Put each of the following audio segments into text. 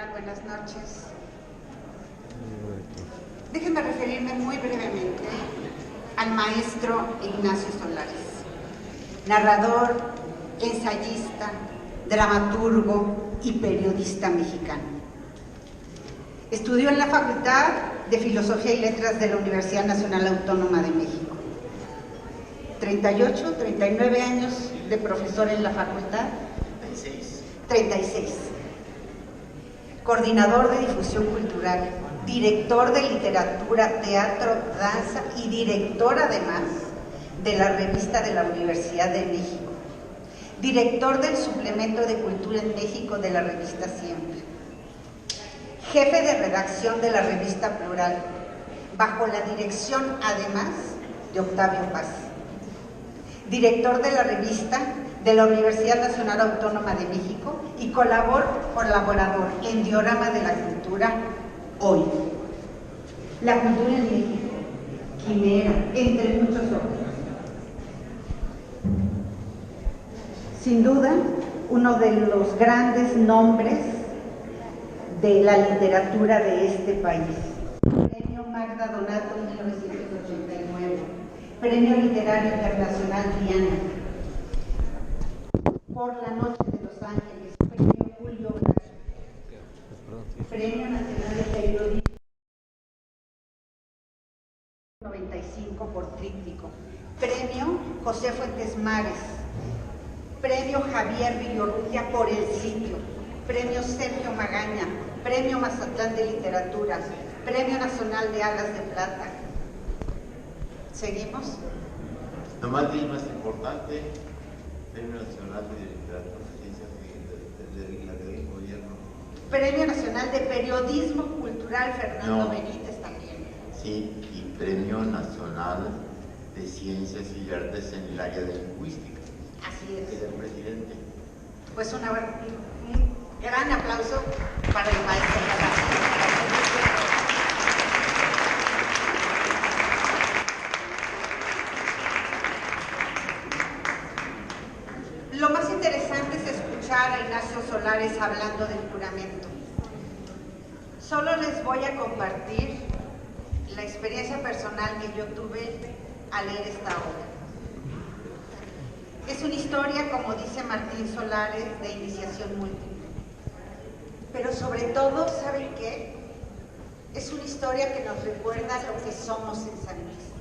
tal? Buenas noches. Déjenme referirme muy brevemente al maestro Ignacio Solares, narrador, ensayista, dramaturgo y periodista mexicano. Estudió en la Facultad de Filosofía y Letras de la Universidad Nacional Autónoma de México. 38, 39 años de profesor en la facultad. 36. Coordinador de difusión cultural, director de literatura, teatro, danza y director además de la revista de la Universidad de México. Director del suplemento de Cultura en México de la revista Siempre. Jefe de redacción de la revista Plural, bajo la dirección además de Octavio Paz. Director de la revista de la Universidad Nacional Autónoma de México y colaborador en Diorama de la Cultura Hoy. La cultura en México, Quimera, entre muchos otros. Sin duda, uno de los grandes nombres de la literatura de este país. Premio Magda Donato 1989, Premio Literario Internacional Diana, por la Noche de Los Ángeles, Premio Julio Bracho, Premio Nacional de Periodismo 95 por Tríptico, Premio José Fuentes Mares, Premio Javier Villorrutia por El Sitio, Premio Sergio Magaña, Premio Mazatlán de Literatura, Premio Nacional de Alas de Plata. ¿Seguimos? Nomás el más importante, Premio Nacional de Literatura, Ciencias del Gobierno. Premio Nacional de Periodismo Cultural Fernando Benítez también. Sí, y Premio Nacional de Ciencias y Artes en el área de lingüística. Así es. El presidente. Pues un gran aplauso para el maestro Solares. Lo más interesante es escuchar a Ignacio Solares hablando del juramento. Solo les voy a compartir la experiencia personal que yo tuve al leer esta obra. Es una historia, como dice Martín Solares, de iniciación múltiple. Pero sobre todo, ¿saben qué? Es una historia que nos recuerda lo que somos en San Luis.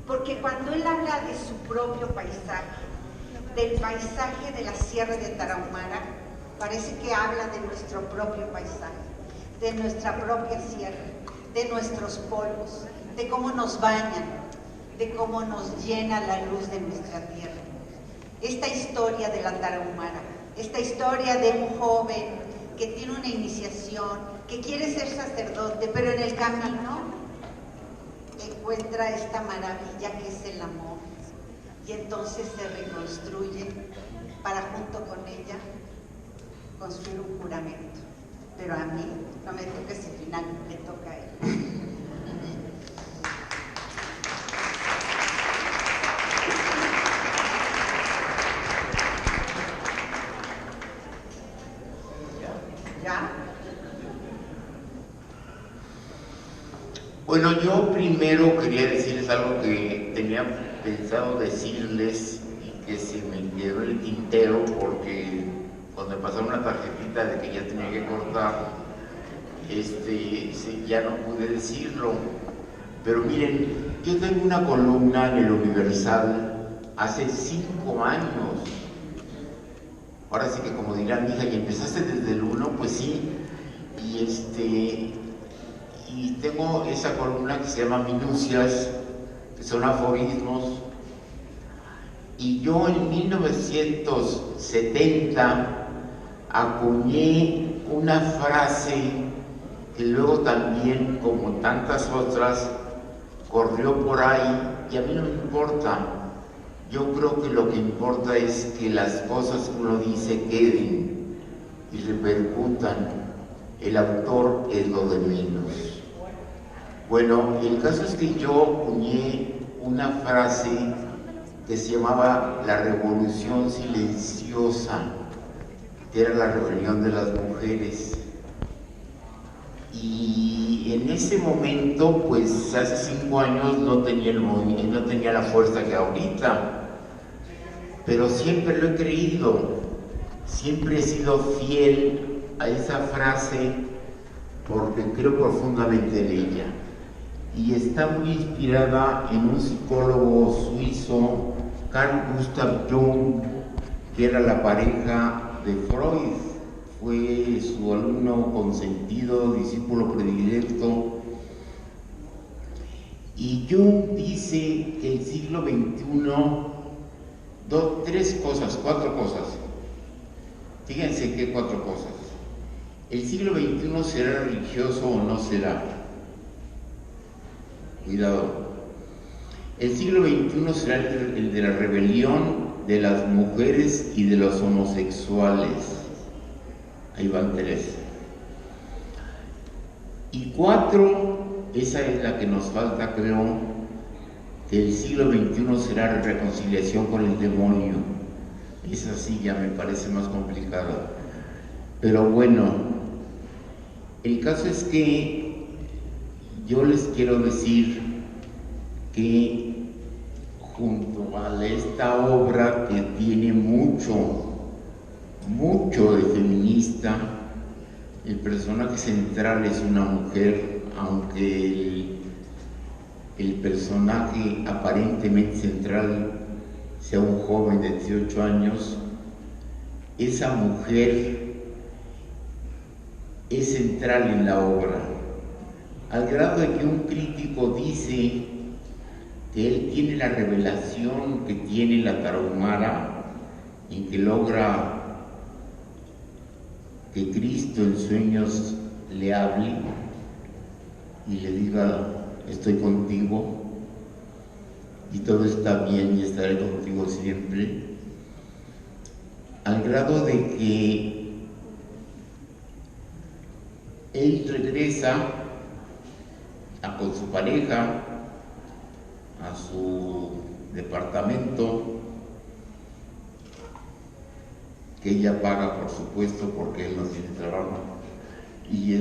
Porque cuando él habla de su propio paisaje, del paisaje de la Sierra de Tarahumara, parece que habla de nuestro propio paisaje, de nuestra propia sierra, de nuestros polvos, de cómo nos bañan, de cómo nos llena la luz de nuestra tierra. Esta historia de la Tarahumara, esta historia de un joven que tiene una iniciación, que quiere ser sacerdote, pero en el camino encuentra esta maravilla que es el amor, y entonces se reconstruye para junto con ella construir un juramento. Pero a mí no me toca ese final, le toca a él. ¿Ya? Bueno, yo primero quería decirles algo que tenía pensado decirles y que se me quedó el tintero porque cuando me pasaron una tarjetita de que ya tenía que cortar, ya no pude decirlo. Pero miren, yo tengo una columna en el Universal hace 5 años. Ahora sí que como dirá mi hija, ¿y empezaste desde el 1? Pues sí. Y tengo esa columna que se llama Minucias, que son aforismos. Y yo en 1970 acuñé una frase que luego también, como tantas otras, corrió por ahí, y a mí no me importa. Yo creo que lo que importa es que las cosas que uno dice queden y repercutan. El autor es lo de menos. Bueno, el caso es que yo acuñé una frase que se llamaba la revolución silenciosa. que era la rebelión de las mujeres. Y en ese momento, pues hace 5 años no tenía el movimiento, no tenía la fuerza que ahorita, pero siempre lo he creído, siempre he sido fiel a esa frase porque creo profundamente en ella. Y está muy inspirada en un psicólogo suizo, Carl Gustav Jung, que era la pareja de Freud. Fue su alumno consentido, discípulo predilecto. Y Jung dice que el siglo XXI, 4 cosas. Fíjense qué 4 cosas. El siglo XXI será religioso o no será. Cuidado. El siglo XXI será el de la rebelión de las mujeres y de los homosexuales. Ahí van 3. Y 4, esa es la que nos falta, creo, que el siglo XXI será reconciliación con el demonio. Esa sí ya me parece más complicada. Pero bueno, el caso es que yo les quiero decir que junto a esta obra que tiene mucho de feminista, el personaje central es una mujer, aunque el personaje aparentemente central sea un joven de 18 años, esa mujer es central en la obra, al grado de que un crítico dice que él tiene la revelación que tiene la Tarahumara y que logra que Cristo en sueños le hable y le diga: estoy contigo y todo está bien y estaré contigo siempre, al grado de que él regresa con su pareja a su departamento, que ella paga, por supuesto, porque él no tiene trabajo, y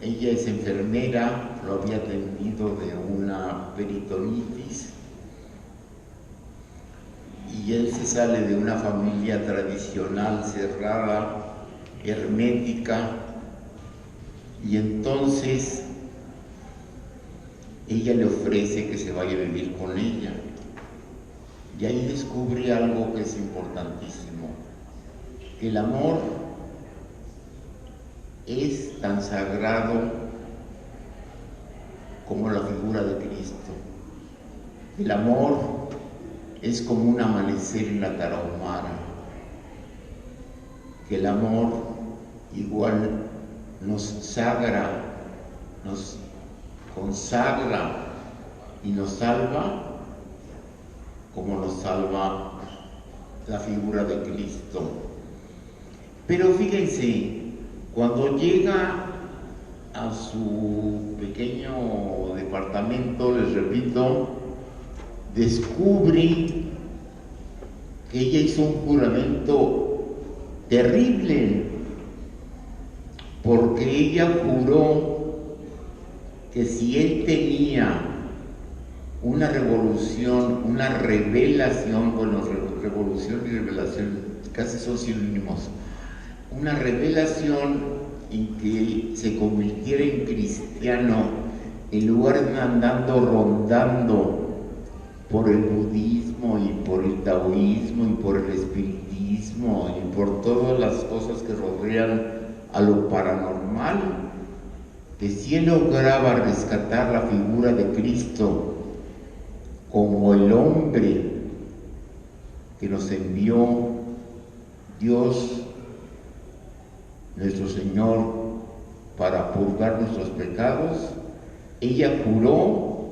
ella es enfermera, lo había atendido de una peritonitis, y él se sale de una familia tradicional, cerrada, hermética, y entonces ella le ofrece que se vaya a vivir con ella. Y ahí descubre algo que es importantísimo, que el amor es tan sagrado como la figura de Cristo. El amor es como un amanecer en la Tarahumara, que el amor igual nos sagra, nos consagra y nos salva como nos salva la figura de Cristo. Pero fíjense, cuando llega a su pequeño departamento, les repito, descubre que ella hizo un juramento terrible, porque ella juró que si él tenía una revolución, una revelación, bueno, revolución y revelación casi son sinónimos, una revelación en que se convirtiera en cristiano, en lugar de andando rondando por el budismo y por el taoísmo y por el espiritismo y por todas las cosas que rodean a lo paranormal, que si él lograba rescatar la figura de Cristo como el hombre que nos envió Dios, nuestro Señor, para purgar nuestros pecados, ella juró,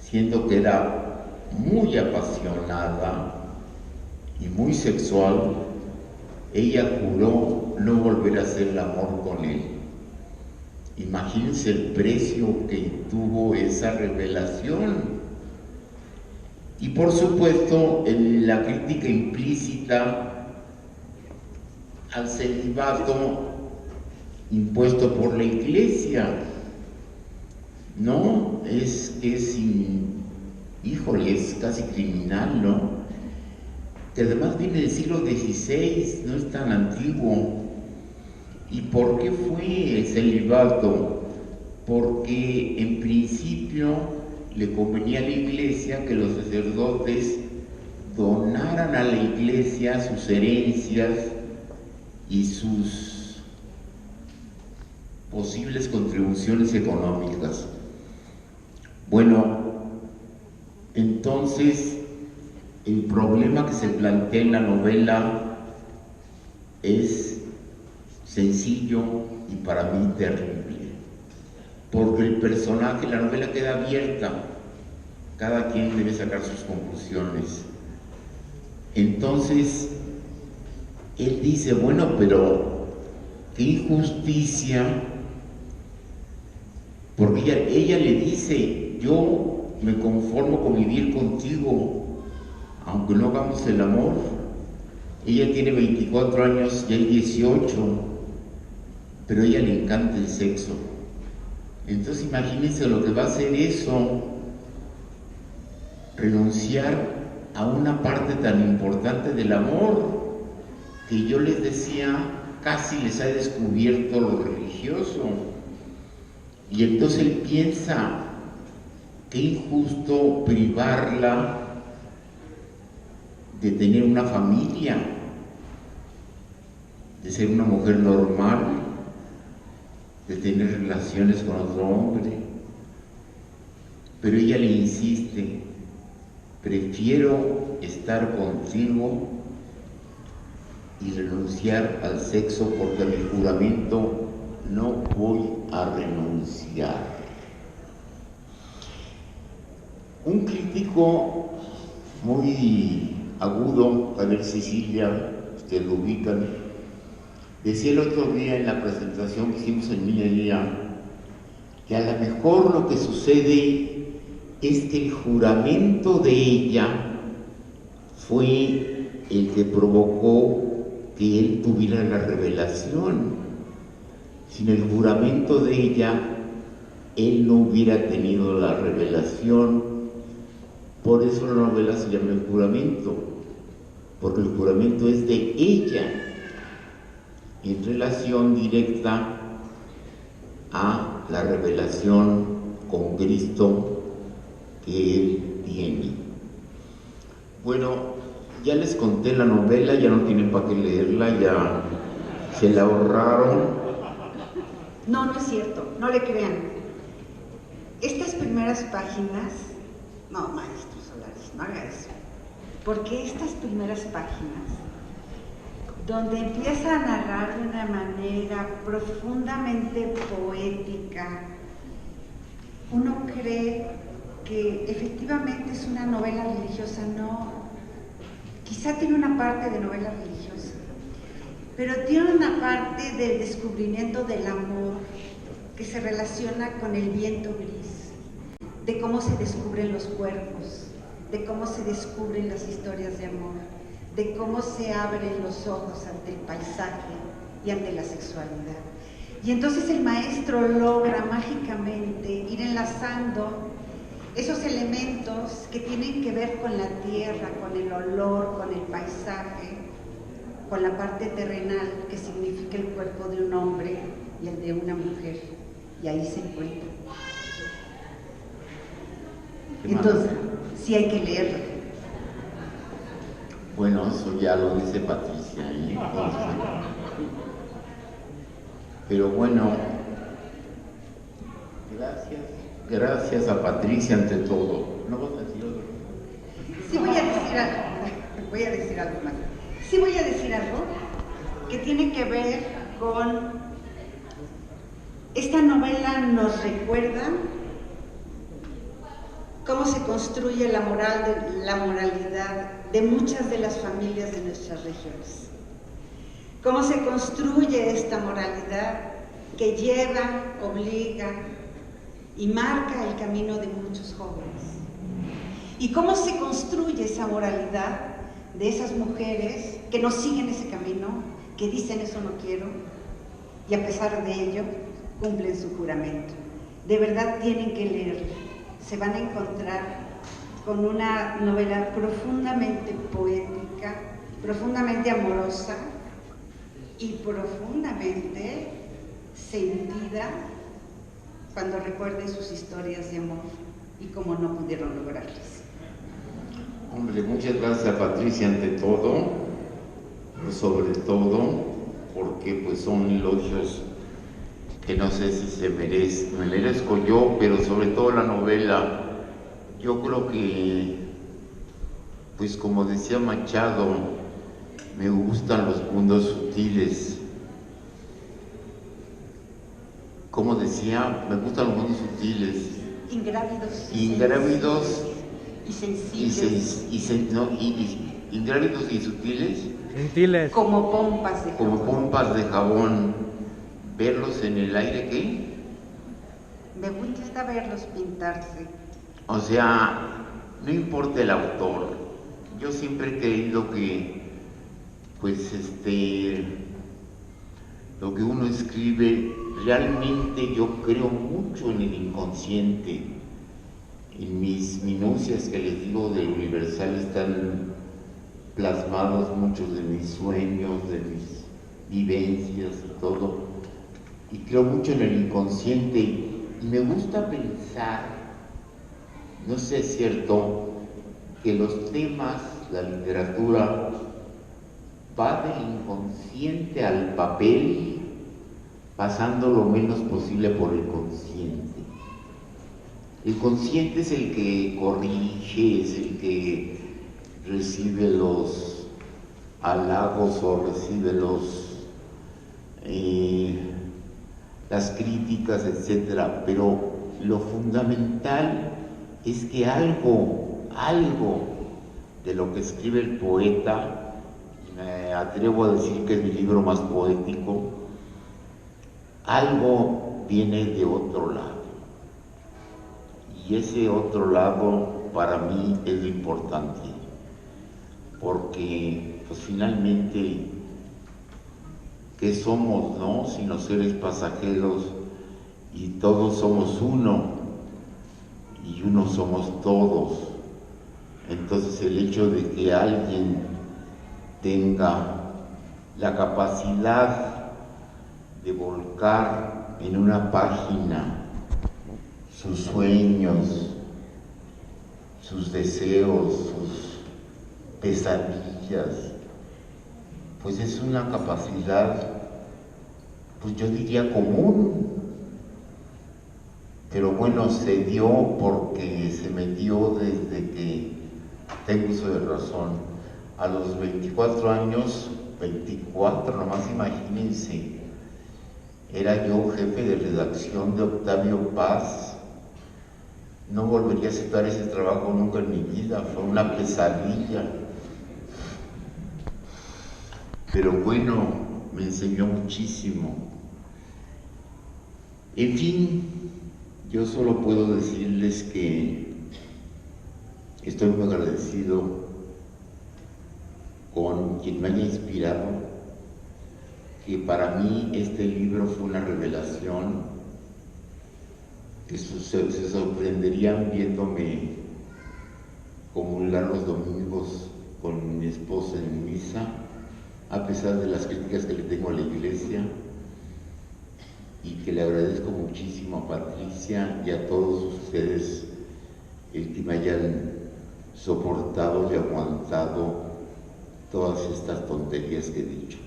siendo que era muy apasionada y muy sexual, ella juró no volver a hacer el amor con él. Imagínense el precio que tuvo esa revelación. Y por supuesto, la crítica implícita al celibato impuesto por la Iglesia. No, híjole, es casi criminal, ¿no? Que además viene del siglo XVI, no es tan antiguo. ¿Y por qué fue el celibato? Porque en principio le convenía a la Iglesia que los sacerdotes donaran a la Iglesia sus herencias y sus posibles contribuciones económicas. Bueno, entonces el problema que se plantea en la novela es sencillo y para mí terrible, porque el personaje, la novela queda abierta, cada quien debe sacar sus conclusiones. Entonces él dice, bueno, pero qué injusticia, porque ella le dice, yo me conformo con vivir contigo, aunque no hagamos el amor. Ella tiene 24 años y él 18, pero a ella le encanta el sexo. Entonces imagínense lo que va a hacer eso, renunciar a una parte tan importante del amor, que yo les decía, casi les ha descubierto lo religioso. Y entonces él piensa, qué injusto privarla de tener una familia, de ser una mujer normal, de tener relaciones con otro hombre. Pero ella le insiste, prefiero estar contigo y renunciar al sexo, porque a mi juramento no voy a renunciar. Un crítico muy agudo, a ver si Silvia, ustedes lo ubican, decía el otro día en la presentación que hicimos en Minería, que a lo mejor lo que sucede es que el juramento de ella fue el que provocó que él tuviera la revelación. Sin el juramento de ella, él no hubiera tenido la revelación. Por eso la novela se llama El juramento, porque el juramento es de ella, en relación directa a la revelación con Cristo que él tiene. Bueno, ya les conté la novela, ya no tienen para qué leerla, ya se la ahorraron. No, no es cierto, no le crean. Estas primeras páginas, no, maestro Solares, no haga eso, porque estas primeras páginas, donde empieza a narrar de una manera profundamente poética, uno cree que efectivamente es una novela religiosa. No, quizá tiene una parte de novela religiosa, pero tiene una parte del descubrimiento del amor que se relaciona con el viento gris, de cómo se descubren los cuerpos, de cómo se descubren las historias de amor, de cómo se abren los ojos ante el paisaje y ante la sexualidad. Y entonces el maestro logra mágicamente ir enlazando esos elementos que tienen que ver con la tierra, con el olor, con el paisaje, con la parte terrenal que significa el cuerpo de un hombre y el de una mujer, y ahí se encuentran. Entonces, sí hay que leerlo. Bueno, eso ya lo dice Patricia, ¿eh? Pero bueno, gracias a Patricia ante todo. ¿No vas a decir algo? Sí voy a decir algo más. Sí voy a decir algo que tiene que ver con esta novela. Nos recuerda cómo se construye la moralidad de muchas de las familias de nuestras regiones. Cómo se construye esta moralidad que lleva, obliga y marca el camino de muchos jóvenes. Y cómo se construye esa moralidad de esas mujeres que no siguen ese camino, que dicen eso no quiero y a pesar de ello cumplen su juramento. De verdad tienen que leerla. Se van a encontrar con una novela profundamente poética, profundamente amorosa y profundamente sentida cuando recuerden sus historias de amor y cómo no pudieron lograrlas. Hombre, muchas gracias Patricia ante todo, pero sobre todo porque pues son elogios que no sé si me merezco yo, pero sobre todo la novela. Yo creo que, pues como decía Machado, me gustan los mundos sutiles. Como decía, me gustan los mundos sutiles. Ingrávidos y sensibles. Ingrávidos y sutiles. Gentiles. Como pompas de jabón. Como pompas de jabón. Verlos en el aire, ¿qué? Me gusta verlos pintarse. O sea, no importa el autor. Yo siempre he creído que, pues, lo que uno escribe, realmente yo creo mucho en el inconsciente. En mis minucias que les digo del Universal están plasmados muchos de mis sueños, de mis vivencias y todo. Y creo mucho en el inconsciente y me gusta pensar, no sé si es cierto, que los temas, la literatura, va del inconsciente al papel, pasando lo menos posible por el consciente. El consciente es el que corrige, es el que recibe los halagos o recibe las críticas, etcétera, pero lo fundamental es que algo de lo que escribe el poeta, me atrevo a decir que es mi libro más poético, algo viene de otro lado. Y ese otro lado para mí es importante, porque pues finalmente, ¿qué somos, no? Sino seres pasajeros y todos somos uno y uno somos todos. Entonces el hecho de que alguien tenga la capacidad de volcar en una página sus sueños, sus deseos, sus pesadillas, pues es una capacidad, pues yo diría común, pero bueno, se dio porque se me dio desde que tengo uso de razón. A los 24 años, 24, nomás imagínense, era yo jefe de redacción de Octavio Paz. No volvería a aceptar ese trabajo nunca en mi vida, fue una pesadilla. Pero bueno, me enseñó muchísimo. En fin, yo solo puedo decirles que estoy muy agradecido con quien me haya inspirado, que para mí este libro fue una revelación, que se sorprenderían viéndome comulgar los domingos con mi esposa en misa, a pesar de las críticas que le tengo a la iglesia, y que le agradezco muchísimo a Patricia y a todos ustedes el que me hayan soportado y aguantado todas estas tonterías que he dicho.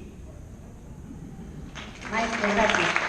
Maestro, gracias.